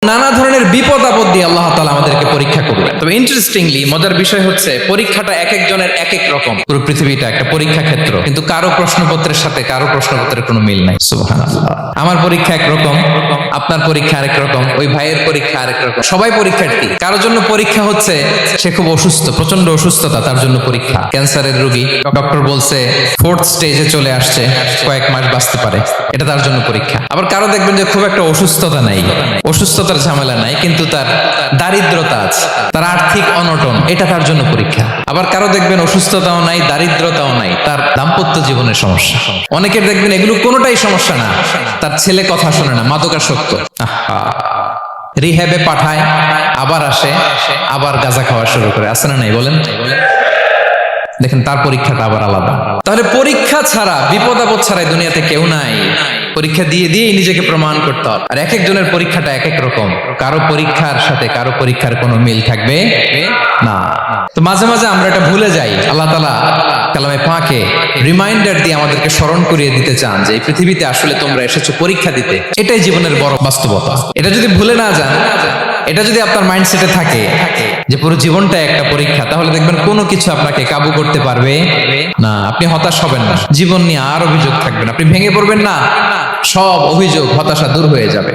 নানা ধরনের বিপদ আপদ দিয়ে আল্লাহ তাআলা আমাদেরকে পরীক্ষা করবেন। তবে ইন্টারেস্টিংলি মজার বিষয় হচ্ছে পরীক্ষাটা এক একজনের এক এক রকম। পুরো পৃথিবীটা একটা পরীক্ষা ক্ষেত্র, কিন্তু কারো প্রশ্নপত্রের সাথে কারো প্রশ্নপত্রের কোনো মিল নাই। সুবহানাল্লাহ। আমার পরীক্ষা একরকম, আপনার পরীক্ষা আরেক রকম, ওই ভাইয়ের পরীক্ষা আরেক রকম। সবাই পরীক্ষার্থী। কারো জন্য পরীক্ষা হচ্ছে সে খুব অসুস্থ, প্রচন্ড অসুস্থতা, তার জন্য পরীক্ষা। ক্যান্সারের রোগী, ডক্টর বলছে 4th স্টেজে চলে আসছে, কয়েক মাস বাঁচতে পারে, এটা তার জন্য পরীক্ষা। আবার কারো দেখবেন যে খুব একটা অসুস্থতা নাই, অসুস্থতার ঝামেলা নাই, কিন্তু তার দারিদ্রতা আছে, তার আর্থিক অনটন, এটা তার জন্য পরীক্ষা। আবার কারো দেখবেন অসুস্থতাও নাই, দারিদ্রতাও নাই, তার দাম্পত্য জীবনের সমস্যা। অনেকের দেখবেন এগুলো কোনোটাই সমস্যা না, তার ছেলে কথা শোনে না, মাদকাসক্ত, রিহ্যাবে পাঠায়, আবার আসে, আবার গাঁজা খাওয়া শুরু করে। আছে না নাই বলেন? দেখেন তার পরীক্ষাটা আবার আলাদা। তাহলে পরীক্ষা ছাড়া, বিপদ আপদ ছাড়া দুনিয়াতে কেউ নাই। পরীক্ষা দিয়ে দিয়েই নিজেকে প্রমাণ করতে হবে। আর এক একজনের পরীক্ষাটা এক এক রকম, কারো পরীক্ষার সাথে কারো পরীক্ষার কোনো মিল থাকবে না। তো মাঝে মাঝে আমরা এটা ভুলে যাই। আল্লাহ তাআলা কালামে পাকে রিমাইন্ডার দিয়ে আমাদেরকে স্মরণ করিয়ে দিতে চান যে এই পৃথিবীতে আসলে তোমরা এসেছো পরীক্ষা দিতে। এটাই জীবনের বড় বাস্তবতা। এটা যদি ভুলে না যান, এটা যদি আপনার মাইন্ডসেটে থাকে যে পুরো জীবনটা একটা পরীক্ষা, তাহলে দেখবেন কোনো কিছু আপনাকে কাবু করতে পারবে না। আপনি হতাশ হবেন না, জীবন নিয়ে আর অভিযোগ থাকবে না, আপনি ভেঙে পড়বেন না, সব অভিযোগ হতাশা দূর হয়ে যাবে।